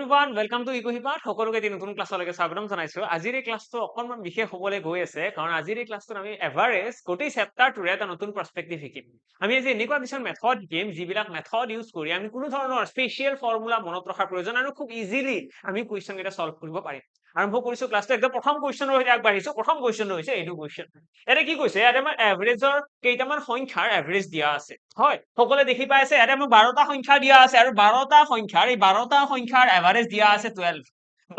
everyone welcome to ইকোহিপাত সকলোকে এটি নতুন ক্লাছলৈকে স্বাগতম জনাইছো আজিৰ এই ক্লাছটো অকনমান বিশেষ হ'বলৈ গৈ আছে কাৰণ আজিৰ এই ক্লাছটোত আমি এভাৰেজ গোটেই চেপ্টাৰটোৰে এটা নতুন পাৰ্সপেক্টিভ শিকিম আমি আজি এনেকুৱা কিছুমান মেথড শিকিম যিবিলাক মেথড ইউজ কৰি আমি কোনো ধৰণৰ স্পেশাল ফৰ্মুলা মনত ৰখাৰ প্ৰয়োজন আৰু খুব ইজিলি আমি কুৱেশ্যন কেইটা সলভ কৰিব পাৰিম আৰম্ভ কৰিছো ক্লাছটো একদম প্ৰথম কুৱেশ্যনৰ সৈতে আগবাঢ়িছো প্ৰথম কুৱেশ্যন হৈছে এইটো কুৱেশ্যন এটা কি কৈছে ইয়াতে আমাৰ এভাৰেজৰ কেইটামান সংখ্যাৰ এভাৰেজ দিয়া আছে হয় সকলোৱে দেখি পাইছে ইয়াতে আমাৰ 12টা সংখ্যা দিয়া আছে আৰু 12টা সংখ্যাৰ এই 12টা সংখ্যাৰ এভাৰেজ দিয়া আছে 12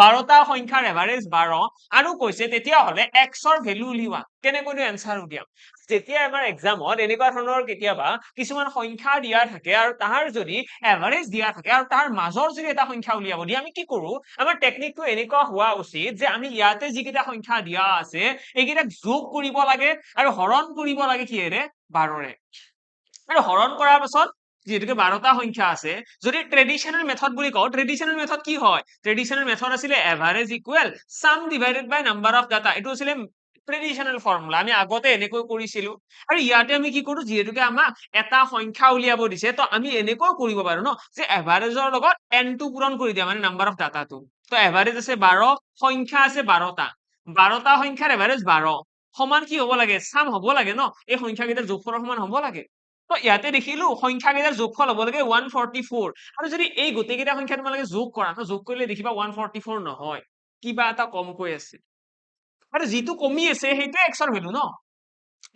12টা সংখ্যাৰ এভাৰেজ 12 আৰু কৈছে তেতিয়া হলে x ৰ ভ্যালু উলিওৱা কেনেকৈ এনসাৰ উলিয়াম যেতিয়া আমাৰ এক্সামত এনেকুৱা ধৰণৰ কেতিয়াবা কিছুমান সংখ্যা দিয়া থাকে আৰু তাহাৰ যদি এভাৰেজ দিয়া থাকে আৰু তাৰ মাজৰ যদি এটা সংখ্যা উলিয়াব দিয়ে আমি কি কৰো আমাৰ টেকনিকটো এনেকুৱা হোৱা উচিত যে আমি ইয়াতে যিকেইটা সংখ্যা দিয়া আছে এইকেইটাক যোগ কৰিব লাগে আৰু হৰণ কৰিব লাগে কিহেৰে 12ৰে আৰু হৰণ কৰাৰ পাছত যেহেতুকে 12টা সংখ্যা আছে যদি ট্ৰেডিশনাল মেথড বুলি কও ট্ৰেডিশনাল মেথড কি হয় ট্ৰেডিশনাল মেথড আছিল average equal sum divided by number of data এটো আছিল ট্ৰেডিশনাল ফৰ্মুলা আমি আগতে এনেকৈ কৰিছিলো আৰু ইয়াতে আমি কি কৰো যেহেতুকে আমাক এটা সংখ্যা উলিয়াব দিছে তো আমি এনেকৈ কৰিব পাৰো ন যে এভাৰেজৰ লগত n টো পূৰণ কৰি দিয়া মানে নাম্বাৰ অফ ডাটাটো তো এভাৰেজ আছে 12 সংখ্যা আছে 12টা 12টা সংখ্যাৰ এভাৰেজ 12 সমান কি হ'ব লাগে সাম হ'ব লাগে ন এই সংখ্যা কেইটাৰ যোগফলৰ সমান হ'ব লাগে তো ইয়াতে দেখিলো সংখ্যা কেইটাৰ যোগফল হ'ব লাগে 144 আৰু যদি এই গোটেইকেইটা সংখ্যা তোমালোকে যোগ কৰা তো যোগ কৰিলে দেখিবা 144 নহয় কিবা এটা কমকৈ আছে আৰু যেটো কমি আছে সেইটো x ৰ ভ্যালু ন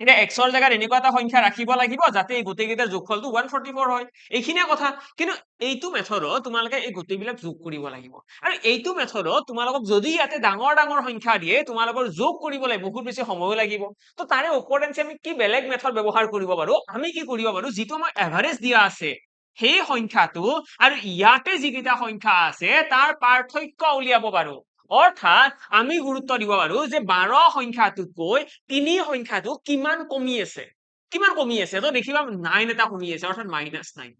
এটা x ৰ জায়গাত এনেকুৱা এটা সংখ্যা ৰাখিব লাগিব যাতে এই গোটেইকেইটাৰ যোগফলটো 144 হয় এইখিনিয়ে কথা কিন্তু এইটো মেথডত তোমালোকে এই গোটেইবিলাক যোগ কৰিব লাগিব আৰু এইটো মেথডত তোমালোকক যদি ইয়াতে ডাঙৰ ডাঙৰ সংখ্যা দিয়ে তোমালোকৰ যোগ কৰিবলৈ বহুত বেছি সময় লাগিব তো তাৰে ওপৰতেন্সি আমি কি বেলেগ মেথড ব্যৱহাৰ কৰিব পাৰো আমি কি কৰিব পাৰো যেটো আমাৰ এভাৰেজ দিয়া আছে সেই সংখ্যাটো আৰু ইয়াতে যিকেইটা সংখ্যা আছে তাৰ পাৰ্থক্য উলিয়াব পাৰো অৰ্থাৎ আমি গুৰুত্ব দিব পাৰো যে 12 সংখ্যাটোতকৈ 3 সংখ্যাটো কিমান কমি আছে তো দেখিবা 9 এটা কমি আছে অৰ্থাৎ -9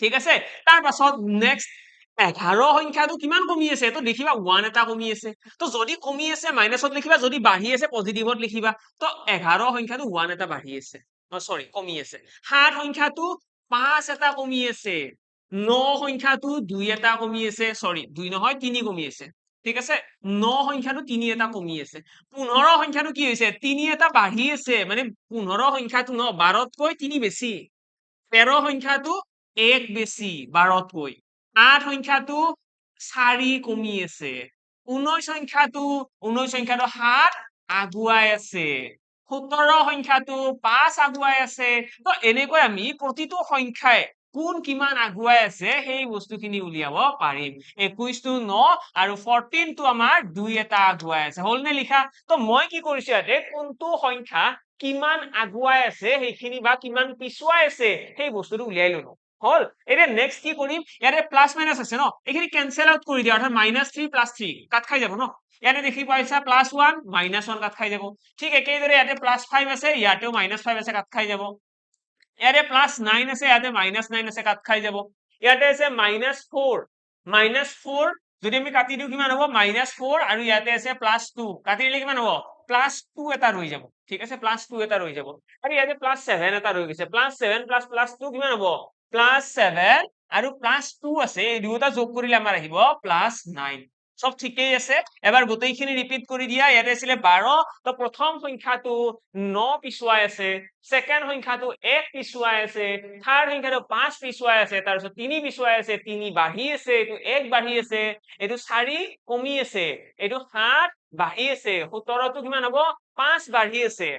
ঠিক আছে তাৰ পাছত নেক্সট 11 সংখ্যাটো কিমান কমি আছে তো দেখিবা 1 এটা কমি আছে তো যদি কমি আছে মাইনাসত লিখিবা যদি বাঢ়ি আছে পজিটিভত লিখিবা তো 11 সংখ্যাটো 1 এটা বাঢ়ি আছে সৰি কমি আছে 7 সংখ্যাটো 5 এটা কমি আছে 9 সংখ্যাটো 2 এটা কমি আছে সৰি 2 নহয় 3 কমি আছে ঠিক আছে 9 সংখ্যাটো 3 এটা কমি আছে 15 সংখ্যাটো কি হৈছে 3 এটা বাঢ়ি আছে মানে 15 সংখ্যাটো ন 12তকৈ 3 বেছি 13 সংখ্যাটো 1 বেছি 12তকৈ 8 সংখ্যাটো 4 কমি আছে 19 সংখ্যাটো 7 আগুৱাই আছে 17 সংখ্যাটো 5 আগুৱাই আছে তো এনেকৈ আমি প্ৰতিটো সংখ্যাই কোন কিমান আগুৱাই আছে সেই বস্তুখিনি উলিয়াব পাৰিম 21 টো 9 আৰু 14 টো আমাৰ 2 এটা আগুৱাই আছে হলনে লিখা তো মই কি কৰিছো ইয়াতে কোনটো সংখ্যা কিমান আগুৱাই আছে সেইখিনি বা কিমান পিছুৱাই আছে সেই বস্তুটো উলিয়াই ললো হল এতিয়া নেক্সট কি কৰিম ইয়াতে প্লাস মাইনাস আছে ন এইখিনি ক্যান্সেল আউট কৰি দিয়া অৰ্থাৎ -3 +3 কাট খাই যাব ন ইয়াতে দেখি পাইছা +1 -1 কাট খাই যাব ঠিক একেদৰে ইয়াতে +5 আছে ইয়াতেও -5 আছে কাট খাই যাব ইয়াতে +9 আছে ইয়াতে -9 আছে কাট খাই যাব ইয়াতে আছে -4 যদি আমি কাটি দিও কিমান হ'ব -4 আৰু ইয়াতে আছে +2 কাটি দিলে কিমান হ'ব +2 এটা ৰৈ যাব ঠিক আছে +2 এটা ৰৈ যাব আৰু ইয়াতে +7 এটা ৰৈ গৈছে +7 +2 কিমান হ'ব +7 আৰু +2 আছে এই দুটা যোগ কৰিলে আমাৰ আহিব +9 সব ঠিকই আছে এবাৰ গোটেইখিনি ৰিপিট কৰি দিয়া ইয়াতে আছিল 12 তো প্ৰথম সংখ্যাটো 9 পিছুৱাই আছে সেকেন্ড সংখ্যাটো 1 পিছুৱাই আছে থাৰ্ড সংখ্যাটো 5 পিছুৱাই আছে তাৰ পিছত 3 পিছুৱাই আছে 3 বাঢ়ি আছে এইটো 1 বাঢ়ি আছে এইটো 4 কমি আছে এইটো 7 বাঢ়ি আছে 17 টো কিমান হ'ব 5 বাঢ়ি আছে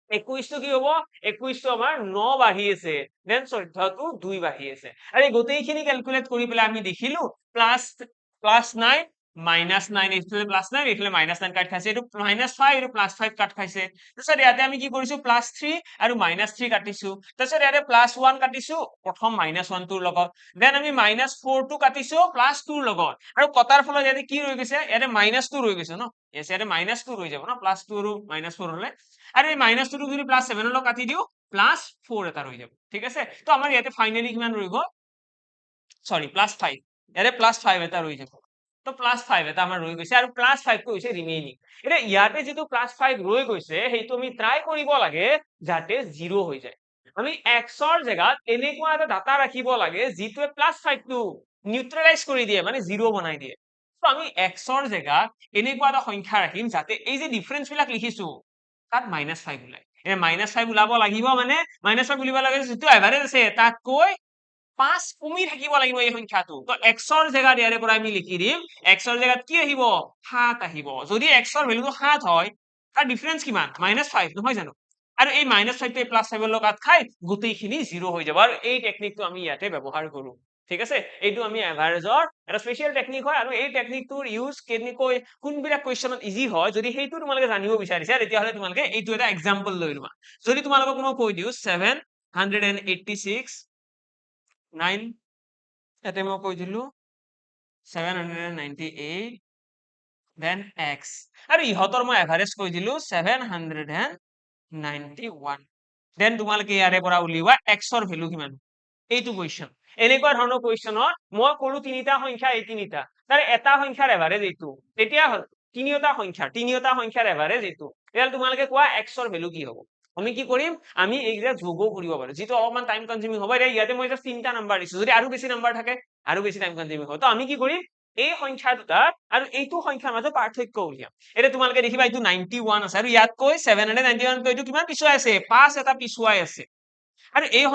21 টো কি হ'ব 21 টো আমাৰ 9 বাঢ়ি আছে দেন 14 টো 2 বাঢ়ি আছে আৰু এই গোটেইখিনি ক্যালকুলেট কৰি পেলাই আমি দেখিলো +9 -9 এইফালে +9 এইফালে -9 কাট খাইছে এইটো -5 আৰু +5 কাট খাইছে তাৰপিছত ইয়াতে আমি কি কৰিছো +3 আৰু -3 কাটিছো তাৰপিছত ইয়াতে +1 কাটিছো প্ৰথম -1 টোৰ লগত দেন আমি -4 টো কাটিছো +2 ৰ লগত আৰু কটাৰ ফলত ইয়াতে কি ৰৈ গৈছে ইয়াতে -2 ৰৈ গৈছে ন ইয়াতে -2 ৰৈ যাব ন +2 আৰু -4 হলে আৰু এই -2 টো যদি +7 ৰ লগত কাটি দিও +4 এটা ৰৈ যাব ঠিক আছে তো আমাৰ ইয়াতে ফাইনালি কিমান ৰৈ গ'ল সৰি +5 ইয়াতে +5 এটা ৰৈ যাব তো +5 এটা আমাৰ ৰৈ গৈছে আৰু +5 টো হৈছে ৰিমেইনিং এতিয়া ইয়াতে যেটো +5 ৰৈ গৈছে সেইটো আমি ট্ৰাই কৰিব লাগে যাতে 0 হৈ যায় আমি x ৰ জায়গাত এনেকুৱা এটা ডাটা ৰাখিব লাগে যিটোৱে +5 টো নিউট্ৰেলাইজ কৰি দিয়ে মানে 0 বনাই দিয়ে তো আমি xৰ জেগাত এনেকুৱা এটা সংখ্যা ৰাখিম যাতে এই যে ডিফাৰেন্স বিলাক লিখিছো তাত -5 ওলায় -5 ওলাব লাগিব মানে -5 বুলিব লাগে যিটো এভাৰেজ আছে তাতকৈ 5 কমি থাকিব লাগিব এই সংখ্যাটো তো xৰ জেগাত ইয়াৰে পৰা আমি লিখি দিম xৰ জেগাত কি আহিব 7 আহিব যদি xৰ ভ্যালুটো 7 হয় তাৰ ডিফাৰেন্স কিমান -5 নহয় জানো আৰু এই -5 টো +5 ৰ লগত খাই গোটেইখিনি 0 হৈ যাব আৰু এই টেকনিকটো আমি ইয়াতে ব্যৱহাৰ কৰো ঠিক আছে এইটো আমি এভাৰেজৰ এটা স্পেশাল টেকনিক হয় আৰু এই টেকনিকটোৰ ইউজ কেনেকৈ কোনবিলাক কোৱেশ্চনত ইজি হয় যদি সেইটো তোমালোকে জানিব বিচাৰিছা তেতিয়াহলে তোমালোকে এইটো এটা এক্সাম্পল লৈ লোৱা যদি তোমালোকক মই কৈ দিও 786 9 ইয়াতে মই কৈ দিলো 798 then x আৰু ইহতৰ মই এভাৰেজ কৈ দিলো 791 then তোমালোকে ইয়াৰে পৰা উলিওৱা x ৰ ভ্যালু কিমান এইটো কোৱেশ্চন এনেকুৱা ধৰণৰ কোৱেশ্চনত মই কলো তিনিটা সংখ্যা এই তিনিটা তাৰ এটা সংখ্যাৰ এভাৰেজ এইটো তেতিয়া তিনিটা সংখ্যাৰ এভাৰেজ এইটো তেতিয়াহলে তোমালোকে কোৱা x ৰ ভ্যালু কি হ'ব আমি কি কৰিম আমি এইগিলা যোগও কৰিব পাৰো যেটো অলপমান টাইম কনজিউমিং হ'ব ইয়াতে মই জাস্ট তিনটা নাম্বাৰ দিছো যদি আৰু বেছি নাম্বাৰ থাকে আৰু বেছি টাইম কনজিউমিং হ'ব তো আমি কি কৰিম এই সংখ্যা দুটা আৰু এইটো সংখ্যাৰ মাজত পাৰ্থক্য উলিয়াম এটা তোমালোকে দেখিবা এইটো 91 আছে আৰু ইয়াতকৈ 791 কৈ এইটো কিমান পিছুৱাই আছে 5 এটা পিছুৱাই আছে আৰু এই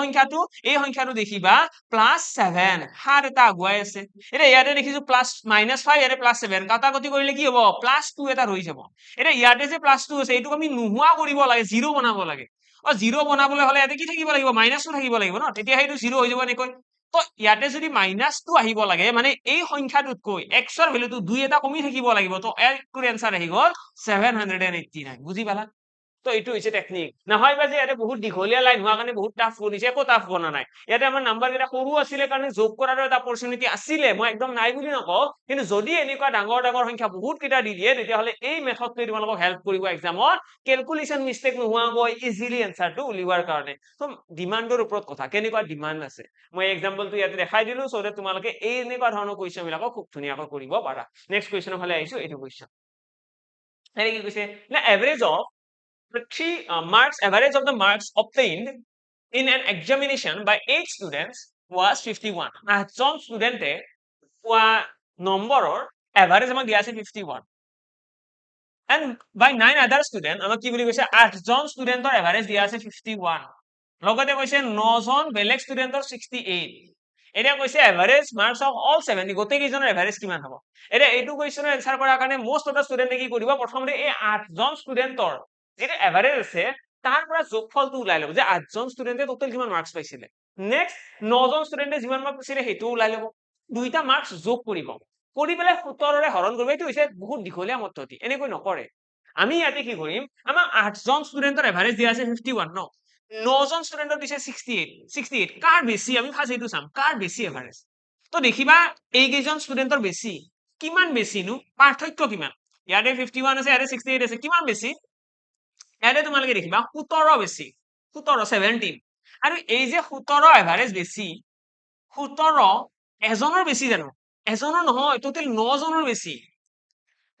সংখ্যাটো দেখিবা +7 হাৰ এটা আগুৱাই আছে এটা ইয়াতে দেখিছো -5 ইয়াতে +7 কাটাকটি কৰিলে কি হ'ব +2 এটা ৰৈ যাব এটা ইয়াতে যে +2 আছে এইটোক আমি নোহোৱা কৰিব লাগে 0 বনাব লাগে 0 বনাবলৈ হলে ইয়াতে কি থাকিব লাগিব -2 থাকিব লাগিব ন তেতিয়া সেইটো 0 হৈ যাব এনেকৈ তো ইয়াতে যদি -2 আহিব লাগে মানে এই সংখ্যাটোতকৈ x ৰ ভ্যালুটো 2 এটা কমি থাকিব লাগিব তো এইটোৰ এনসাৰ আহি গল 789 বুজি পালা তো এইটো হৈছে টেকনিক নহয়বা যে ইয়াতে বহুত দীঘলীয়া লাইন হোৱা কাৰণে বহুত টাফ বনিছে একো টাফ বনা নাই ইয়াতে আমাৰ নাম্বাৰ কেইটা সৰু আছিলে কাৰণে যোগ কৰাৰ এটা অপৰচুনিটি আছিলে মই একদম নাই বুলি নকওঁ কিন্তু যদি এনেকুৱা ডাঙৰ ডাঙৰ সংখ্যা বহুত কেইটা দি দিয়ে তেতিয়াহলে এই মেথডটোৱে তোমালোকক হেল্প কৰিব এক্সামত ক্যালকুলেশন মিস্টেক নোহোৱাকৈ ইজিলি এনসাৰটো উলিওৱাৰ কাৰণে তো ডিমান্ডৰ ওপৰত কথা কেনেকুৱা ডিমান্ড আছে মই এক্সাম্পলটো ইয়াতে দেখাই দিলো সো দ্যাট তোমালোকে এই এনেকুৱা ধৰণৰ কোৱেশ্চন বিলাকক খুব ধুনীয়াকৈ কৰিব পাৰা নেক্সট কোৱেশ্চনৰ ফালে আহিছো এইটো কোৱেশ্চন এনে কি কৈছে না average of the marks average of the marks obtained in an examination by 8 students was 51 আঠজন স্টুডেন্টে পোৱা নম্বৰৰ এভাৰেজ আমাক দিয়া আছে 51 and by 9 other students আমাক কি বুলি কৈছে আঠজন স্টুডেন্টৰ এভাৰেজ দিয়া আছে 51 লগতে কৈছে 9 জন বেলেগ স্টুডেন্টৰ 68 এটা কৈছে এভাৰেজ মাৰ্কস অফ অল 70 গোটেই কেইজনৰ এভাৰেজ কিমান হ'ব এটা এইটো কোৱেশ্চনৰ এনসাৰ কৰাৰ কাৰণে মোস্ট অফ দা স্টুডেন্টে কি কৰিব প্ৰথমতে এই আঠজন স্টুডেন্টৰ যেটা এভাৰেজ আছে তাৰ পৰা যোগফলটো ওলাই ল'ব যে আঠজন স্টুডেন্টে টোটাল কিমান মার্কস পাইছিলে নেক্সট 9 জন স্টুডেন্টে যিমান মার্কস পাইছিলে হেতু ওলাই ল'ব দুইটা মার্কস যোগ কৰিব কৰি পেলাই 17 ৰে হৰণ কৰিব এইটো হৈছে বহুত দীঘলীয়া পদ্ধতি এনেকৈ নকৰে আমি ইয়াতে কি কৰিম আমাৰ 8 জন স্টুডেন্টৰ এভাৰেজ দিয়া আছে 51 ন 9 জন স্টুডেন্টৰ দিছে 68 কাৰ বেছি আমি ফাৰ্স্ট এইটো চাম কাৰ বেছি এভাৰেজ তো দেখিবা এই কেইজন স্টুডেন্টৰ বেছি কিমান বেছি নো পাৰ্থক্য কিমান ইয়াতে 51 আছে ইয়াতে 68 আছে কিমান বেছি ইয়াতে তোমালোকে দেখিবা 17 বেছি 17 আৰু এই যে 17 এভাৰেজ বেছি 17 এজনৰ বেছি জানো এজনৰ নহয় টোটাল 9 জনৰ বেছি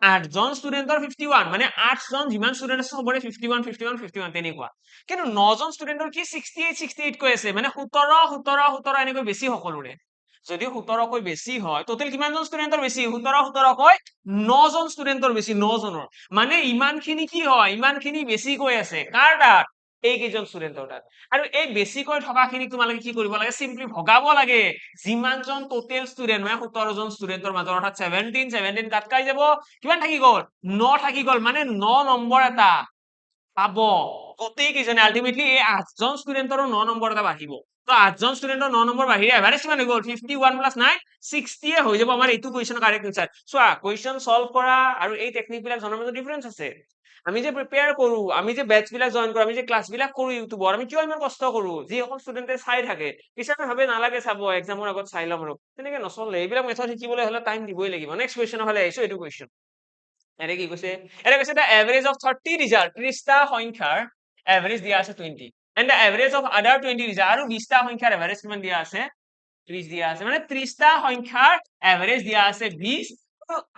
8 জন স্টুডেন্টৰ 51 মানে 8 জন যিমান স্টুডেন্ট আছে সবৰে 51 তেনেকুৱা কিন্তু 9 জন স্টুডেন্টৰ কি 68 কৈ আছে মানে 17 এনেকৈ বেছি সকলোৰে যদি 17 কৈ বেছি হয় টোটাল কিমান জন স্টুডেন্টৰ বেছি 17 কৈ 9 জন স্টুডেন্টৰ বেছি 9 জনৰ মানে ইমানখিনি কি হয় ইমানখিনি বেছি কৈ আছে কাৰ তাত এই কেইজন স্টুডেন্টৰ তাত আৰু এই বেছি কৈ থকাখিনি তোমালোকে কি কৰিব লাগে সিম্পলি ভগাব লাগে যিমানজন টোটাল স্টুডেন্ট মানে 17 জন স্টুডেন্টৰ মাজত অৰ্থাৎ 17 কাটকাই যাব কিমান থাকি গল 9 থাকি গল মানে 9 নম্বৰ এটা পাব গোটেই কেইজনে আলটিমেটলি এই 8 জন স্টুডেন্টৰ 9 নম্বৰ এটা বাঢ়িব তো 8 জন স্টুডেন্টৰ 9 নম্বৰ বাঢ়িলে এভাৰেজ কিমান হৈ গল 51 + 9 60 এ হৈ যাব আমাৰ এইটো কোৱেশ্চনৰ কাৰেক্ট আনসাৰ চোৱা কোৱেশ্চন সলভ কৰা আৰু এই টেকনিক বিলাক জনাৰ মাজত ডিফাৰেন্স আছে আমি যে প্ৰিপেয়াৰ কৰো আমি যে বেচ বিলাক জয়েন কৰো আমি যে ক্লাস বিলাক কৰো ইউটিউবৰ আমি কিয় ইমান কষ্ট কৰো যি এখন স্টুডেন্টে চাই থাকে পিছতে ভাবে নালাগে চাব এক্সামৰ আগত চাই লম আৰু তেনেকে নচলে এইবিলাক মেথড শিকিবলৈ হলে টাইম দিবই লাগিব নেক্সট কোৱেশ্চনৰ ফালে আহিছো এইটো কোৱেশ্চন এনে কি কৈছে এটা কৈছে দা এভাৰেজ অফ 30 ৰিজাল্ট 30টা সংখ্যাৰ এভাৰেজ দিয়া আছে 20 এন্ড দা এভাৰেজ অফ আদাৰ 20 ৰিজাল্ট আৰু 20টা সংখ্যাৰ এভাৰেজ কিমান দিয়া আছে 30 দিয়া আছে মানে 30টা সংখ্যাৰ এভাৰেজ দিয়া আছে 20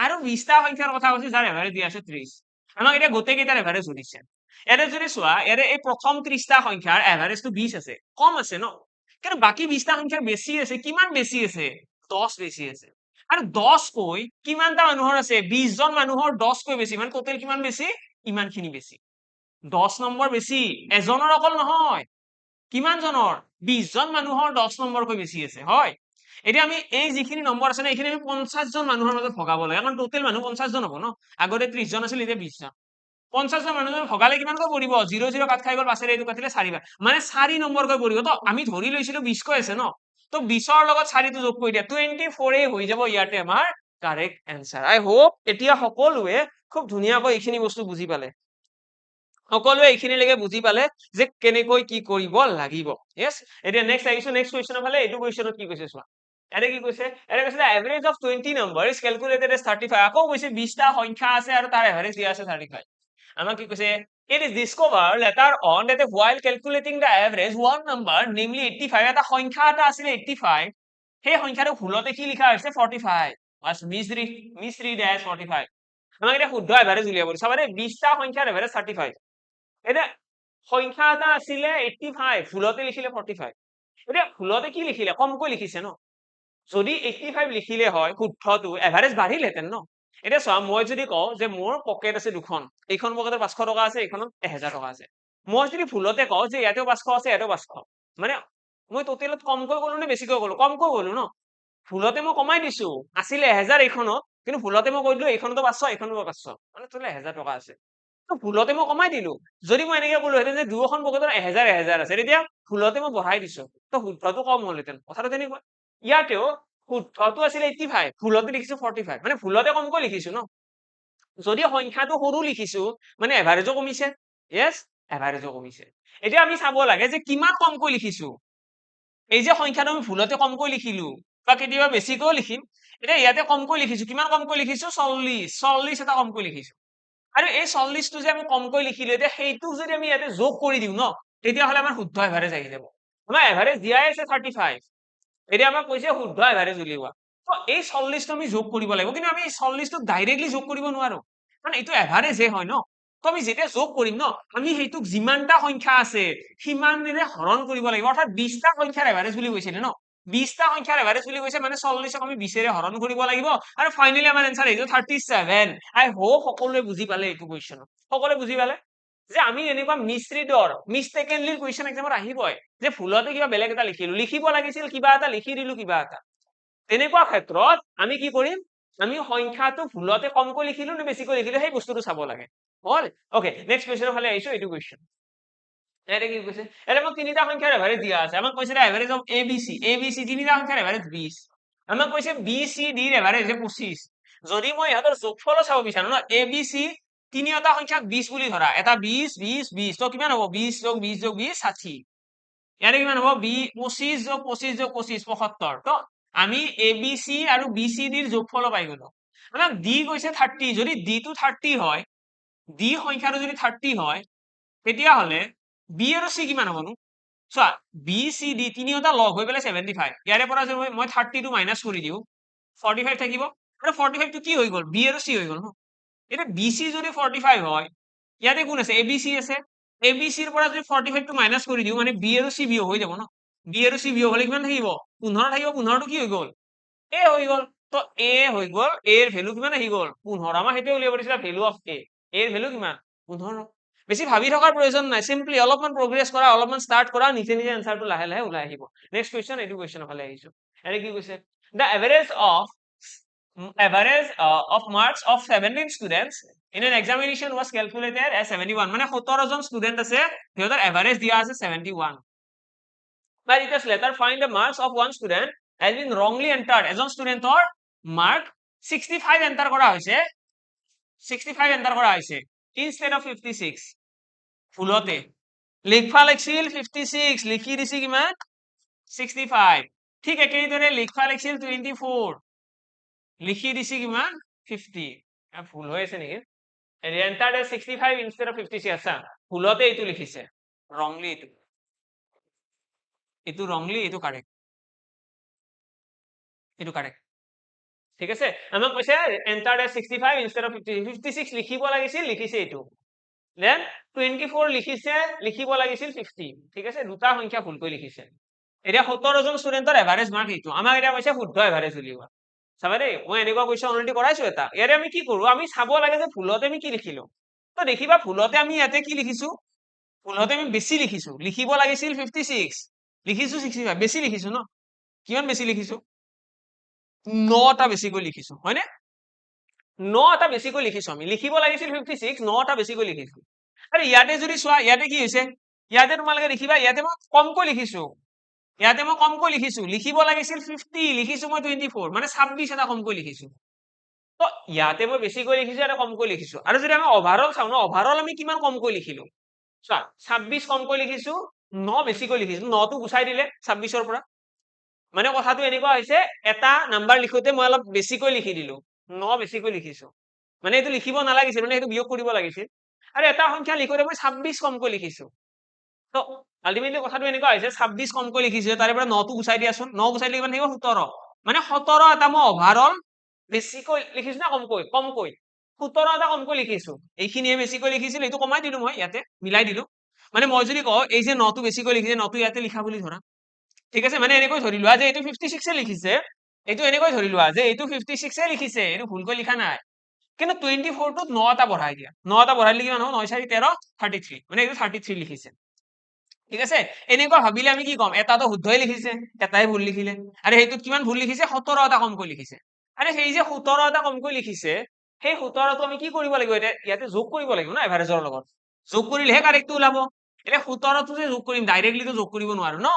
আৰু 20টা সংখ্যাৰ কথা কৈছে যাৰ এভাৰেজ দিয়া আছে 30 আমাক এটা গোটেই কেইটাৰ এভাৰেজ সুধিছে এৰে যদি চোৱা এৰে এই প্ৰথম 30টা সংখ্যাৰ এভাৰেজটো 20 আছে কম আছে ন কিন্তু বাকি 20টা সংখ্যাৰ বেছি আছে কিমান বেছি আছে 10 বেছি আছে আৰু 10 কৈ কিমানটা মানুহৰ আছে 20 জন মানুহৰ 10 কৈ বেছি মানে টোটেল কিমান বেছি ইমানখিনি বেছি 10 নম্বৰ বেছি এজনৰ অকল নহয় কিমান জনৰ 20 জন মানুহৰ 10 নম্বৰকৈ বেছি আছে হয় এতিয়া আমি এই যিখিনি নম্বৰ আছে না এইখিনি আমি 50 জন মানুহৰ মাজত ভগাব লাগে কাৰণ টোটেল মানুহ 50 জন হ'ব ন আগতে 30 জন আছিল এতিয়া 20 জন 50 জন মানুহ ভগালে কিমানকৈ পৰিব 0 0 কাট খাই গ'ল পাছেৰে এইটো কাটিলে 4 বাৰ মানে 4 নম্বৰকৈ পৰিব তো আমি ধৰি লৈছিলো 20 কৈ আছে ন তো 20 ৰ লগত 4 টো যোগ কৰি দিয়া 24 এ হৈ যাব ইয়াতে আমাৰ কাৰেক্ট এনসাৰ আই হোপ এতিয়া সকলোৱে খুব ধুনীয়াকৈ এইখিনি বস্তু বুজি পালে সকলোৱে এইখিনিলৈকে বুজি পালে যে কেনেকৈ কি কৰিব লাগিব yes এতিয়া নেক্সট আহিছো নেক্সট কোৱেশ্চনৰ ফালে এইটো কোৱেশ্চনত কি কৈছে চোৱা এনে কি কৈছে এনে কৈছে average of 20 number is calculated as 35 আকৌ কৈছে 20 টা সংখ্যা আছে আৰু তাৰ এভাৰেজ দিয়া আছে 35 আমাক কি কৈছে it is discovered later on that while calculating the average one number namely 85 এটা সংখ্যা এটা আছিল 85 সেই সংখ্যাটো ভুলতে কি লিখা হৈছে 45 বাস misread as 45 আমাক এটা শুদ্ধ এভাৰেজ উলিয়াব দিছে মানে 20 টা সংখ্যাৰ এভাৰেজ 35 এটা সংখ্যা এটা আছিল 85 ভুলতে লিখিলে 45 এটা ভুলতে কি লিখিলে কমকৈ লিখিছে ন যদি 85 লিখিলে হয় শুদ্ধটো এভাৰেজ বাঢ়িলহেতেন ন এতিয়া চোৱা মই যদি কওঁ যে মোৰ পকেট আছে দুখন এইখন পকেটত 500 টকা আছে এইখনত 1000 টকা আছে মই যদি ভুলতে কওঁ যে ইয়াতেও 500 আছে ইয়াতেও 500 মানে মই টোটেলত কমকৈ গলো নে বেছিকৈ গলো কমকৈ গলো ন ভুলতে মই কমাই দিছো আছিল 1000 এইখনত কিন্তু ভুলতে মই কৈ দিলো এইখনতো 500 এইখনতো 500 মানে টোটেল 1000 টকা আছে তো ভুলতে মই কমাই দিলো যদি মই এনেকে কলো হেতেন যে দুখন পকেটত 1000 আছে তেতিয়া ভুলতে মই বঢ়াই দিছো তো শুদ্ধটো কম হলহেতেন কথাটো তেনেকুৱা ইয়াতেও শুদ্ধটো আছিল 85 ভুলতে লিখিছো 45 মানে ভুলতে কমকৈ লিখিছো ন যদি সংখ্যাটো সৰু লিখিছো মানে এভাৰেজও কমিছে yes এভাৰেজও কমিছে এতিয়া আমি চাব লাগে যে কিমান কমকৈ লিখিছো এই যে সংখ্যাটো আমি ভুলতে কমকৈ লিখিলো বা কেতিয়াবা বেছিকৈ লিখিম এতিয়া ইয়াতে কমকৈ লিখিছো কিমান কমকৈ লিখিছো 40 এটা কমকৈ লিখিছো আৰু এই 40 টো যে আমি কমকৈ লিখিলো এতিয়া সেইটো যদি আমি ইয়াতে যোগ কৰি দিও ন তেতিয়া হলে আমাৰ শুদ্ধ এভাৰেজ আহি যাব আমাৰ এভাৰেজ দিয়াই আছে 35 এতিয়া আমাক কৈছে শুদ্ধ এভাৰেজ উলিওৱা তো এই 40 টো আমি যোগ কৰিব লাগিব কিন্তু আমি 40 টো ডাইৰেক্টলি যোগ কৰিব নোৱাৰো কাৰণ এইটো এভাৰেজে হয় ন তো আমি যেতিয়া যোগ কৰিম ন আমি সেইটোক যিমানটা সংখ্যা আছে সিমানেৰে হৰণ কৰিব লাগিব অৰ্থাৎ 20 টা সংখ্যাৰ এভাৰেজ বুলি কৈছিলে ন 20 টা সংখ্যাৰ এভাৰেজ বুলি কৈছে মানে 40ক আমি 20 ৰে হৰণ কৰিব লাগিব আৰু ফাইনালি আমাৰ आंसर আহিছে 37 আই হোপ সকলোৱে বুজি পালে এইটো কোৱেশ্চন সকলোৱে বুজি পালে যে আমি এনেকুৱা মিছৰিডৰ মিছটেকেনলি কোৱেশ্চন এক্সামত আহিবই যে ভুলতে কিবা বেলেগ এটা লিখিলো লিখিব লাগিছিল কিবা এটা লিখি দিলো কিবা এটা তেনেকুৱা ক্ষেত্ৰত আমি কি কৰিম আমি সংখ্যাটো ভুলতে কমকৈ লিখিলো নে বেছিকৈ লিখিলো সেই বস্তুটো চাব লাগে হল ওকে নেক্সট কোৱেশ্চনৰ ফালে আহিছো এইটো কোৱেশ্চন এটা কি কৈছে এটা মোক তিনিটা সংখ্যাৰ এভাৰেজ দিয়া আছে আমাক কৈছে এভাৰেজ অফ এবিসি তিনিটা সংখ্যাৰ এভাৰেজ 20 আমাক কৈছে বিসিডি ৰ এভাৰেজ 25 যদি মই ইহঁতৰ যোগফল চাব বিচাৰো ন এবিসি তিনিটা সংখ্যাক 20 বুলি ধৰা এটা 20 20 20 তো কিমান হ'ব 20 যোগ 20 যোগ 20 60 ইয়াৰে কিমান হ'ব 25 যোগ 25 যোগ 25 75 তো আমি এবিসি আৰু বিসিডি ৰ যোগফল পাই গলো আমাক ডি কৈছে 30 যদি ডি টো 30 হয় ডি সংখ্যাটো যদি 30 হয় তেতিয়া হলে বি আৰু সি কিমান হবনো চোৱা বি সি ডি তিনিটা লগ হৈ পেলাই 75 ইয়াৰে পৰা যদি মই 30 টো মাইনাস কৰি দিও 45 থাকিব আৰু 45 টো কি হৈ গল বি আৰু সি হৈ গল ন এটা বিসি যদি 45 হয় ইয়াতে কোন আছে এবিসি আছে এবিসি ৰ পৰা যদি 45 টো মাইনাস কৰি দিও মানে বি আৰু সি বিয়োগ হৈ যাব ন বি আৰু সি বিয়োগ হলে কিমান থাকিব 15 থাকিব 15 টো কি হৈ গল এ হৈ গল তো এ হৈ গল এ ৰ ভ্যালু কিমান আহি গল 15 আমাৰ হেতু উলিয়াব দিছিল ভ্যালু অফ এ এৰ ভ্যালু কিমান 15 বেছি ভাবি থকাৰ প্ৰয়োজন নাই সিম্পলি অলপমান প্ৰগ্ৰেছ কৰা অলপমান ষ্টাৰ্ট কৰা নিজে নিজে আনসাৰটো লাহে লাহে ওলাই আহিব নেক্সট কোৱেশ্চন এইটো কোৱেশ্চনৰ ফালে আহিছো এনে কি কৈছে the average of marks of 17 students in an examination was calculated as 71 মানে 17 জন স্টুডেন্ট আছে সিহঁতৰ এভাৰেজ দিয়া আছে 71 but it is later find the marks of one student has been wrongly entered এজন স্টুডেন্টৰ মার্ক 65 এন্টার করা হয়েছে 65 এন্টার করা হয়েছে instead of 56 ভুলতে লিখবা লাগিছিল 56 লিখি দিছি কিমান 65 ঠিক একেইদৰে লিখবা লাগিছিল 24 লিখি দিছি কিমান 50 ভুল হৈ আছে নেকি entered as 65 instead of 56 আচ্ছা ভুলতে এইটো লিখিছে wrongly এইটো wrongly এইটো কারেক্ট এইটো কারেক্ট ঠিক আছে আমাক কৈছে entered as 65 instead of 56 লিখিব লাগিছিল লিখিছে এইটো then 24 লিখিছে লিখিব লাগিছিল 50 ঠিক আছে দুটা সংখ্যা ভুলকৈ লিখিছে এতিয়া 17 জন ষ্টুডেণ্টৰ এভাৰেজ মাৰ্ক এইটো আমাক এতিয়া কৈছে শুদ্ধ এভাৰেজ উলিওৱা চাবা দেই মই এনেকুৱা কুৱেশ্যন অলৰেডি কৰাইছো এটা ইয়াতে আমি কি কৰো আমি চাব লাগে যে ভুলতে আমি কি লিখিলো তো দেখিবা ভুলতে আমি ইয়াতে কি লিখিছো ভুলতে আমি বেছি লিখিছো লিখিব লাগিছিল 56 লিখিছো 65 বেছি লিখিছো ন কিমান বেছি লিখিছো 9টা বেছিকৈ লিখিছো হয়নে 9টা বেছিকৈ লিখিছো আমি লিখিব লাগিছিল 56 9টা বেছিকৈ লিখিছো আৰু ইয়াতে যদি চোৱা ইয়াতে কি হৈছে ইয়াতে তোমালোকে দেখিবা ইয়াতে মই কমকৈ লিখিছো ইয়াতে মই কমকৈ লিখিছো লিখিব লাগিছিল 50 লিখিছো মই 24 মানে 26 এটা কমকৈ লিখিছো তো ইয়াতে মই বেছিকৈ লিখিছো এটা কমকৈ লিখিছো আৰু যদি আমি ওভাৰঅল চাওঁ ন ওভাৰঅল আমি কিমান কমকৈ লিখিলো চোৱা 26 কমকৈ লিখিছো 9 বেছিকৈ লিখিছো 9টো গুচাই দিলে 26ৰ পৰা মানে কথাটো এনেকুৱা হৈছে এটা নাম্বাৰ লিখোতে মই অলপ বেছিকৈ লিখি দিলো 9 বেছিকৈ লিখিছো মানে এইটো লিখিব নালাগিছিল মানে এইটো বিয়োগ কৰিব লাগিছিল আৰু এটা সংখ্যা লিখোতে মই 26 কমকৈ লিখিছো তো আলটিমেটলি কথাটো এনেকুৱা হৈছে 26 কমকৈ লিখিছো তাৰে পৰা 9টো গুচাই দিয়াচোন 9 গুচাই দিলে কিমান থাকিব 17 মানে 17 এটা মই ওভাৰঅল বেছিকৈ লিখিছো না কমকৈ 17 এটা কমকৈ লিখিছো এইখিনিয়ে বেছিকৈ লিখিছিল এইটো কমাই দিলো মই ইয়াতে মিলাই দিলো মানে মই যদি কওঁ এই যে 9টো বেছিকৈ লিখিছে 9টো ইয়াতে লিখা বুলি ধৰা ঠিক আছে মানে এনেকৈ ধৰি লোৱা যে এইটো 56 লিখিছে এইটো এনেকৈ ধৰি লোৱা যে এইটো 56 লিখিছে এইটো ভুলকৈ লিখা নাই কিন্তু 24টোত 9টা বঢ়াই দিয়া 9টা বঢ়াই দিলে কিমান হ'ব 9 4 13 33 মানে এইটো 33 লিখিছে ঠিক আছে এনেকুৱা ভাবিলে আমি কি কম এটাতো শুদ্ধই লিখিছে এটাই ভুল লিখিলে আৰু সেইটোত কিমান ভুল লিখিছে 17টা কমকৈ লিখিছে আৰু সেই যে 17টা কমকৈ লিখিছে সেই 17টো আমি কি কৰিব লাগিব এতিয়া ইয়াতে যোগ কৰিব লাগিব না এভাৰেজৰ লগত যোগ কৰিলেহে কাৰেক্টটো ওলাব এতিয়া 17টো যে যোগ কৰিম ডাইৰেক্টলিটো যোগ কৰিব নোৱাৰো ন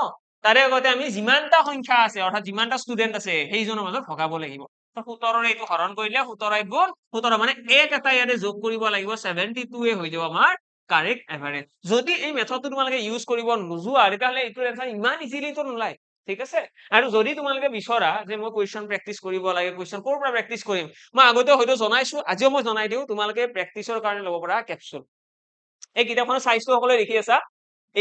তাৰে আগতে আমি যিমানটা সংখ্যা আছে অৰ্থাৎ যিমানটা ষ্টুডেন্ট আছে সেইজনৰ মাজত ভগাব লাগিব 17ৰে এইটো হৰণ কৰিলে 17 গুণ 17 মানে এক এটা ইয়াতে যোগ কৰিব লাগিব 72 হৈ যাব আমাৰ কাৰেক্ট এভাৰেজ যদি এই মেথডটো তোমালোকে ইউজ কৰিব নোযোৱা তেতিয়াহ'লে এইটোৰ এনসাৰ ইমান ইজিলিটো নোলায় ঠিক আছে আৰু যদি তোমালোকে বিচৰা যে মই কুৱেশ্যন প্ৰেক্টিচ কৰিব লাগে কুৱেশ্যন ক'ৰ পৰা প্ৰেক্টিচ কৰিম মই আগতে হয়তো জনাইছো আজিও মই জনাই দিওঁ তোমালোকে প্ৰেক্টিচৰ কাৰণে ল'ব পৰা কেপচুল এই কিতাপখনৰ চাইজটো সকলোৱে দেখি আছা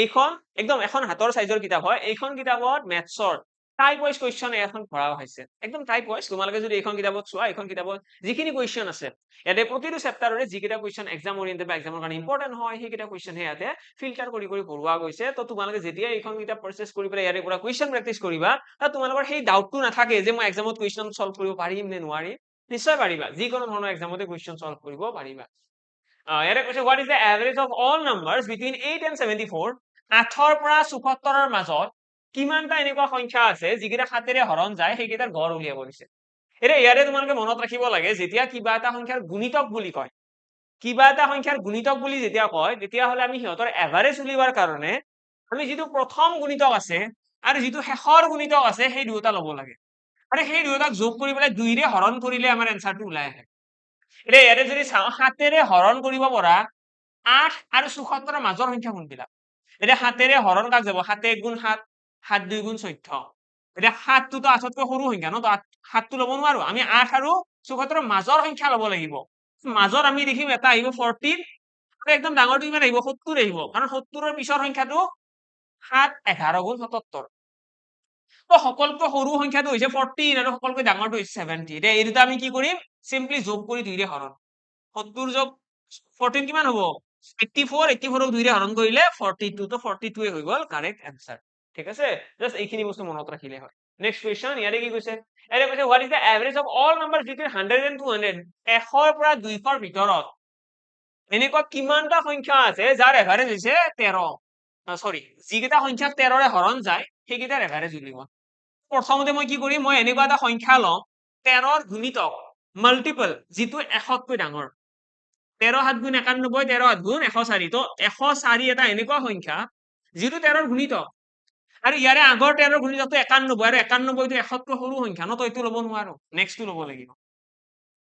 এইখন একদম এখন হাতৰ সাইজৰ কিতাপ হয় এইখন কিতাপত মেথছৰ টাইপ ওয়াইজ কুৱেশ্যন এখন ভৰা হৈছে একদম টাইপ ওয়াইজ তোমালোকে যদি এইখন কিতাপত চোৱা এইখন কিতাপত যিখিনি কুৱেশ্যন আছে ইয়াতে প্ৰতিটো চেপ্টাৰৰে যিকেইটা কুৱেশ্যন এক্সাম ওৰিয়েণ্টেড বা এক্সামৰ কাৰণে ইম্পৰ্টেণ্ট হয় সেইকেইটা কুৱেশ্যন ইয়াতে ফিল্টাৰ কৰি ভৰোৱা গৈছে তো তোমালোকে যেতিয়া এইখন কিতাপ পাৰচেজ কৰি পেলাই ইয়াৰে পৰা কুৱেশ্যন প্ৰেক্টিচ কৰিবা তাত তোমালোকৰ সেই ডাউটটো নাথাকে যে মই এক্সামত কুৱেশ্যন সলভ কৰিব পাৰিম নে নোৱাৰিম নিশ্চয় পাৰিবা যিকোনো ধৰণৰ এক্সামতে কুৱেশ্যন সলভ কৰিব পাৰিবা ইয়াৰে কৈছে what is the average of all numbers between 8 and 74 8ৰ পৰা 74ৰ মাজত কিমানটা এনেকুৱা সংখ্যা আছে যিকেইটা 7ৰে হৰণ যায় সেইকেইটাৰ গড় উলিয়াব দিছে এতিয়া ইয়াৰে তোমালোকে মনত ৰাখিব লাগে যেতিয়া কিবা এটা সংখ্যাৰ গুণিতক বুলি কয় কিবা এটা সংখ্যাৰ গুণিতক বুলি যেতিয়া কয় তেতিয়াহ'লে আমি সিহঁতৰ এভাৰেজ উলিওৱাৰ কাৰণে আমি যিটো প্ৰথম গুণিতক আছে আৰু যিটো শেষৰ গুণিতক আছে সেই দুয়োটা ল'ব লাগে আৰু সেই দুয়োটাক যোগ কৰি পেলাই 2ৰে হৰণ কৰিলে আমাৰ এনসাৰটো ওলাই আহে এতিয়া ইয়াতে যদি চাওঁ 7ৰে হৰণ কৰিব পৰা 8 আৰু 74ৰ মাজৰ সংখ্যা কোনবিলাক এতিয়া 7ৰে হৰণ কাক যাব 7 1 গুণ 7 7 2 গুণ 14 এতিয়া 7টোতো 8তকৈ সৰু সংখ্যা ন তো 7টো ল'ব নোৱাৰো আমি 8 আৰু 74ৰ মাজৰ সংখ্যা ল'ব লাগিব মাজত আমি দেখিম এটা আহিব 14 আৰু একদম ডাঙৰটো কিমান আহিব 70 আহিব কাৰণ 70ৰ পিছৰ সংখ্যাটো 7 11 গুণ 77 তো সকলোতকৈ সৰু সংখ্যাটো হৈছে 14 আৰু সকলোতকৈ ডাঙৰটো হৈছে 70 এতিয়া এই দুটা আমি কি কৰিম সিম্পলি যোগ কৰি 2ৰে হৰণ 70 যোগ 14 কিমান হ'ব 84 84ক 2ৰে হৰণ কৰিলে 42 তো 42 হৈ গ'ল কাৰেক্ট আনসাৰ ঠিক আছে জাস্ট এইখিনি বস্তু মনত ৰাখিলে হয় নেক্সট কোৱেশ্চন ইয়াৰে কি কৈছে ইয়াৰে কৈছে what is the average of all numbers between 100 and 200 100ৰ পৰা 200ৰ ভিতৰত এনেকুৱা কিমানটা সংখ্যা আছে যাৰ এভাৰেজ হৈছে 13 সৰি যিকেইটা সংখ্যা 13ৰে হৰণ যায় সেইকেইটাৰ এভাৰেজ উলিওৱা প্ৰথমতে মই কি কৰিম মই এনেকুৱা এটা সংখ্যা লম 13ৰ গুণিতক মাল্টিপল যিটো 100তকৈ ডাঙৰ 13 7 গুণ 91 13 7 গুণ 104 তো 104 এটা এনেকুৱা সংখ্যা যিটো 13ৰ গুণিতক আৰু ইয়াৰে আগৰ 13ৰ গুণিতকটো 91 আৰু 91টো 100তকৈ সৰু সংখ্যা ন তো এইটো ল'ব নোৱাৰো নেক্সটটো ল'ব লাগিব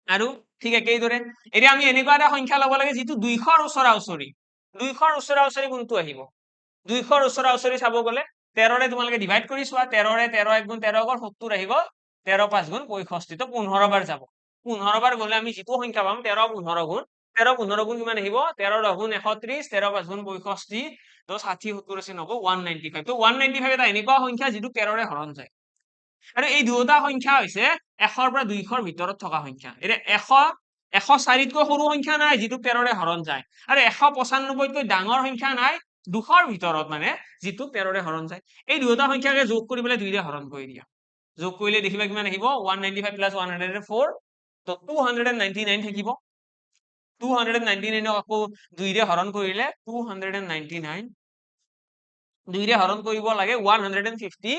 আৰু ঠিক একেইদৰে এতিয়া আমি এনেকুৱা এটা সংখ্যা ল'ব লাগে যিটো 200ৰ ওচৰা-ওচৰি 200ৰ ওচৰা-ওচৰি কোনটো আহিব 200ৰ ওচৰা-ওচৰি চাব গ'লে 13ৰে তোমালোকে ডিভাইড কৰি চোৱা 13ৰে 13 1 গুণ 13 গ'ল 70 আহিব 13 5 গুণ 65 তো 15 বাৰ যাব 15 বাৰ গ'লে আমি যিটো সংখ্যা পাম 13 15 গুণ 13 15 গুণ কিমান আহিব 13 10 গুণ 130 13 5 গুণ 65 তো 60 70 আছে 90 195 তো 195 এটা এনেকুৱা সংখ্যা যিটো 13ৰে হৰণ যায় আৰু এই দুয়োটা সংখ্যা হৈছে 100ৰ পৰা 200ৰ ভিতৰত থকা সংখ্যা এতিয়া 104তকৈ সৰু সংখ্যা নাই যিটো 13ৰে হৰণ যায় আৰু 195তকৈ ডাঙৰ সংখ্যা নাই 200ৰ ভিতৰত মানে যিটো 13ৰে হৰণ যায় এই দুয়োটা সংখ্যাকে যোগ কৰি পেলাই 2ৰে হৰণ কৰি দিয়া যোগ কৰিলে দেখিবা কিমান আহিব 195 plus 104 তো 299 থাকিব 299 আকৌ 2ৰে হৰণ কৰিলে 299 2ৰে হৰণ কৰিব লাগে 150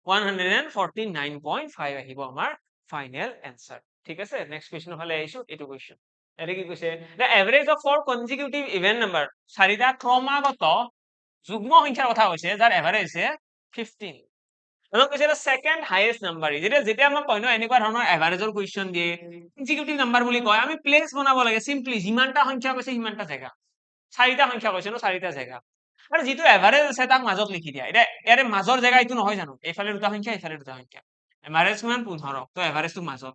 149.5 আহিব আমাৰ ফাইনেল এনসাৰ ঠিক আছে নেক্সট কোৱেশ্চন ফালে আহিছো এটো কোৱেশ্চন এটো কি কৈছে the average of four consecutive even number চাৰিটা ক্ৰমাগত যুগ্ম সংখ্যাৰ কথা কৈছে যাৰ এভাৰেজ আছে 15 আমাক কৈছে এটা সেকেন্ড হাইয়েস্ট নাম্বাৰ যেতিয়া আমাক কয় ন এনেকুৱা ধৰণৰ এভাৰেজৰ কোৱেশ্চন দিয়ে কনজিকিউটিভ নাম্বার বুলি কয় আমি প্লেস বনাব লাগে সিম্পলি যিমানটা সংখ্যা কৈছে সিমানটা জায়গা চাৰিটা সংখ্যা কৈছে ন চাৰিটা জায়গা আৰু যিটো এভাৰেজ আছে তাক মাজত লিখি দিয়া এটা ইয়াৰে মাজৰ জায়গা এইটো নহয় জানো এইফালে দুটা সংখ্যা এইফালে দুটা সংখ্যা এভাৰেজ মান 15 তো এভাৰেজটো মাজত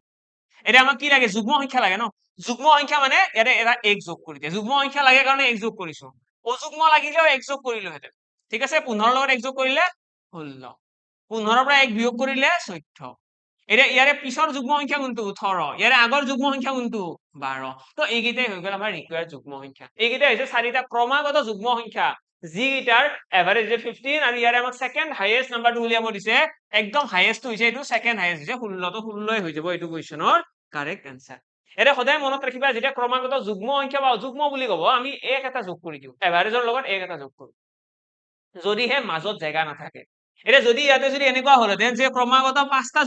এটা আমাক কি লাগে যুগ্ম সংখ্যা লাগে ন যুগ্ম সংখ্যা মানে ইয়াতে এটা এক যোগ কৰি দিয়া যুগ্ম সংখ্যা লাগে কাৰণে এক যোগ কৰিছো অযুগ্ম লাগিলেও এক যোগ কৰিলো হেতে ঠিক আছে 15 লগত এক যোগ কৰিলে 16 15 পৰা এক বিয়োগ কৰিলে 14 এটা ইয়াৰে পিছৰ যুগ্ম সংখ্যা কোনটো 18 ইয়াৰে আগৰ যুগ্ম সংখ্যা কোনটো 12 তো এইকেইটাই হৈ গ'ল আমাৰ ৰিকোয়াৰ্ড যুগ্ম সংখ্যা এইকেইটাই হৈছে চাৰিটা ক্ৰমাগত যুগ্ম সংখ্যা যিকেইটাৰ এভাৰেজ 15 আৰু ইয়াৰে আমাক সেকেন্ড হাইয়েস্ট নাম্বাৰটো উলিয়াব দিছে একদম হাইয়েস্ট হৈছে এইটো সেকেন্ড হাইয়েস্ট হৈছে 16 তো 16 হৈ যাব এইটো কোৱেশ্চনৰ কাৰেক্ট আনসাৰ এটা সদায় মনত ৰাখিবা যেতিয়া ক্ৰমাগত যুগ্ম সংখ্যা বা অযুগ্ম বুলি কব আমি এক এটা যোগ কৰি দিও এভাৰেজৰ লগত এক এটা যোগ কৰো যদিহে মাজত জায়গা নাথাকে এটা যদি ইয়াতে যদি এনেকুৱা হলহেঁতেন যে ক্ৰমাগত পাঁচটা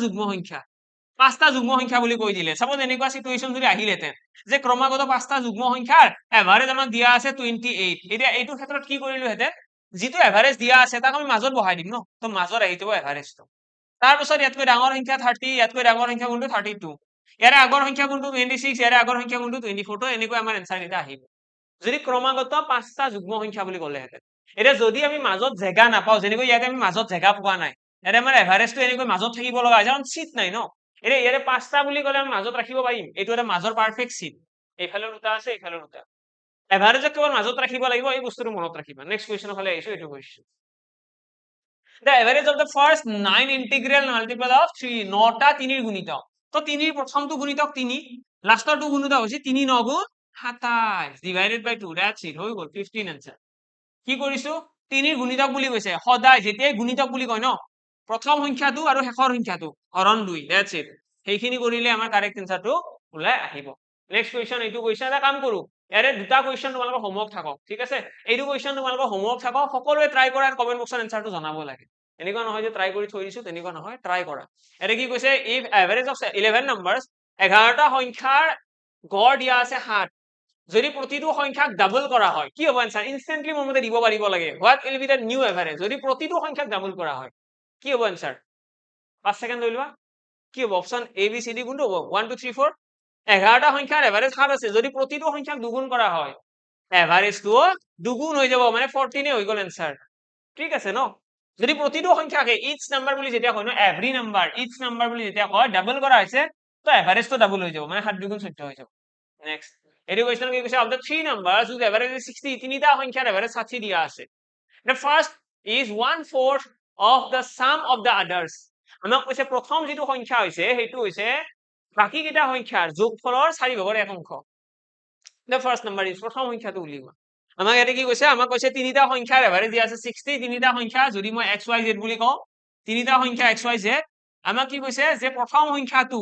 যুগ্ম সংখ্যা বুলি কৈ দিলে সাপোজ এনেকুৱা সিচুৱেশন যদি আহিলেহেঁতেন যে ক্ৰমাগত পাঁচটা যুগ্ম সংখ্যাৰ এভাৰেজ আমাক দিয়া আছে 28 এতিয়া এইটো ক্ষেত্ৰত কি কৰিলোহেঁতেন যিটো এভাৰেজ দিয়া আছে তাক আমি মাজত বহাই দিম ন তো মাজত আহি যাব এভাৰেজটো তাৰপিছত ইয়াতকৈ ডাঙৰ সংখ্যা 30 ইয়াতকৈ ডাঙৰ সংখ্যা কোনটো 32 ইয়াৰে আগৰ সংখ্যা কোনটো 26 ইয়াৰে আগৰ সংখ্যা কোনটো 24 তো এনেকৈ আমাৰ এনসাৰ এটা আহিব যদি ক্ৰমাগত পাঁচটা যুগ্ম সংখ্যা বুলি ক'লেহেঁতেন এটা যদি আমি মাজত জায়গা নাপাও যেনেকৈ ইয়াতে আমি মাজত জায়গা পোৱা নাই ইয়াতে আমাৰ এভাৰেজটো এনেকৈ মাজত থাকিব লগা হয় কাৰণ চিট নাই ন এটা ইয়াৰে পাঁচটা বুলি ক'লে আমি মাজত ৰাখিব পাৰিম এইটো এটা মাজৰ পাৰফেক্ট চিট এইফালে দুটা আছে এইফালে দুটা এভাৰেজক কেৱল মাজত ৰাখিব লাগিব এই বস্তুটো মনত ৰাখিবা নেক্সট কোৱেশ্চনৰ ফালে আহিছো এইটো question the average of the first 9 integral multiple of 3 নটা 3 ৰ গুণিতক তো 3 ৰ প্ৰথমটো গুণিতক 3 লাষ্টৰটো গুণিতক হৈছে 3 9 গুণ 27 divided by 2 that's it হৈ গ'ল 15 আনসার কি কৰিছো 3 ৰ গুণিতক বুলি কৈছে সদায় যেতিয়াই গুণিতক বুলি কয় ন প্ৰথম সংখ্যাটো আৰু শেষৰ সংখ্যাটো হৰণ 2 that's it সেইখিনি কৰিলে আমাৰ কাৰেক্ট আনসাৰটো ওলাই আহিব নেক্সট কোৱেশ্চন এইটো কোৱেশ্চন এটা কাম কৰো ইয়াৰে দুটা কোৱেশ্চন তোমালোকৰ হোমৱৰ্ক থাকক ঠিক আছে এইটো কোৱেশ্চন তোমালোকৰ হোমৱৰ্ক থাকক সকলোৱে ট্ৰাই কৰা আৰু কমেন্ট বক্সত এনসাৰটো জনাব লাগে এনেকুৱা নহয় যে ট্ৰাই কৰি থৈ দিছো তেনেকুৱা নহয় ট্ৰাই কৰা এটা কি কৈছে ইফ এভাৰেজ অফ 11 নাম্বাৰস 11টা সংখ্যাৰ গড় দিয়া আছে 7 যদি প্ৰতিটো সংখ্যাক ডাবল কৰা হয় কি হ'ব আনসাৰ ইনস্ট্যান্টলি মোৰ মতে দিব পাৰিব লাগে what will be the new average যদি প্ৰতিটো সংখ্যাক ডাবল কৰা হয় কি হ'ব আনসাৰ 5 সেকেন্ড লৈ লোৱা কি হ'ব option A B C D কোনটো হ'ব 1 2 3 4 11টা সংখ্যাৰ এভাৰেজ 7 আছে যদি প্ৰতিটো সংখ্যাক দুগুণ কৰা হয় এভাৰেজটো দুগুণ হৈ যাব মানে 14 হৈ গ'ল আনসাৰ ঠিক আছে ন যদি প্ৰতিটো সংখ্যাকে ইচ নাম্বাৰ বুলি যেতিয়া কয় ন এভৰি নাম্বাৰ ইচ নাম্বাৰ বুলি যেতিয়া কয় ডাবল কৰা হৈছে তো এভাৰেজটো ডাবল হৈ যাব মানে 7 দুগুণ 14 হৈ যাব নেক্সট এটো কোৱেশ্চন কি কৈছে of the 3 নাম্বাৰস whose average is 60 তিনিটা সংখ্যাৰ এভাৰেজ 60 দিয়া আছে the first is 1/4 of the sum of the others আমাক কৈছে প্ৰথম যেটো সংখ্যা হৈছে হেতু হৈছে বাকি কিটা সংখ্যাৰ যোগফলৰ 4/1 অংশ the first number is প্ৰথম সংখ্যাটো উলিওৱা আমাক ইয়াতে কি কৈছে আমাক কৈছে তিনিটা সংখ্যাৰ এভাৰেজ দিয়া আছে 60 তিনিটা সংখ্যা যদি মই xyz বুলি কওঁ তিনিটা সংখ্যা xyz আমাক কি কৈছে যে প্ৰথম সংখ্যাটো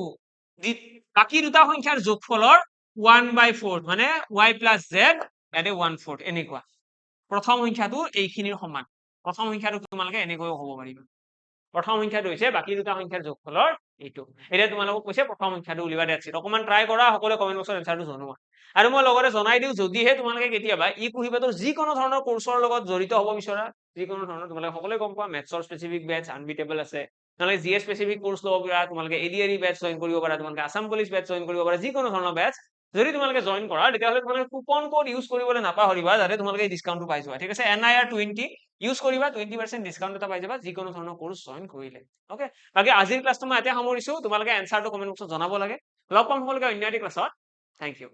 বাকি দুটা সংখ্যাৰ যোগফলৰ 1/4 মানে y plus z ইয়াতে 1/4 এনেকুৱা প্ৰথম সংখ্যাটো এইখিনিৰ সমান প্ৰথম সংখ্যাটো তোমালোকে এনেকৈ হ'ব পাৰিবা প্ৰথম সংখ্যাটো হৈছে বাকি দুটা সংখ্যাৰ যোগফলৰ এইটো এটা তোমালোকক কৈছে প্ৰথম সংখ্যাটো উলিওৱা দিছে অকমান ট্ৰাই কৰা সকলোৱে কমেন্ট বক্সত এনসাৰটো জনোৱা আৰু মই লগতে জনাই দিও যদিহে তোমালোকে কেতিয়াবা ই কুহিবাতৰ যিকোনো ধৰণৰ কোৰ্সৰ লগত জড়িত হ'ব বিচৰা যিকোনো ধৰণৰ তোমালোকে সকলোৱে গম পোৱা মেথছৰ স্পেসিফিক বেচ আনবিটেবল আছে নহলে জিএস স্পেসিফিক কোৰ্স ল'ব পাৰা তোমালোকে এডিআৰই বেচ জয়েন কৰিব পাৰা তোমালোকে আসাম পুলিচ বেচ জয়েন কৰিব পাৰা যিকোনো ধৰণৰ বেচ যদি তোমালোকে জয়েন কৰা তেতিয়াহলে তোমালোকে কুপন কোড ইউজ কৰিবলৈ নাপাহৰিবা যাতে তোমালোকে এই ডিসকাউন্টটো পাই যোৱা ঠিক আছে NIR20 ইউজ কৰিবা 20% ডিসকাউন্ট এটা পাই যাবা যিকোনো ধৰণৰ কোৰ্স জয়েন কৰিলে ওকে বাকি আজিৰ ক্লাছটো মই এতিয়া সামৰিছো তোমালোকে এনসাৰটো কমেন্ট বক্সত জনাব লাগে লগ পাম সকলোকে অন্য এটা ক্লাছত থ্যাংক ইউ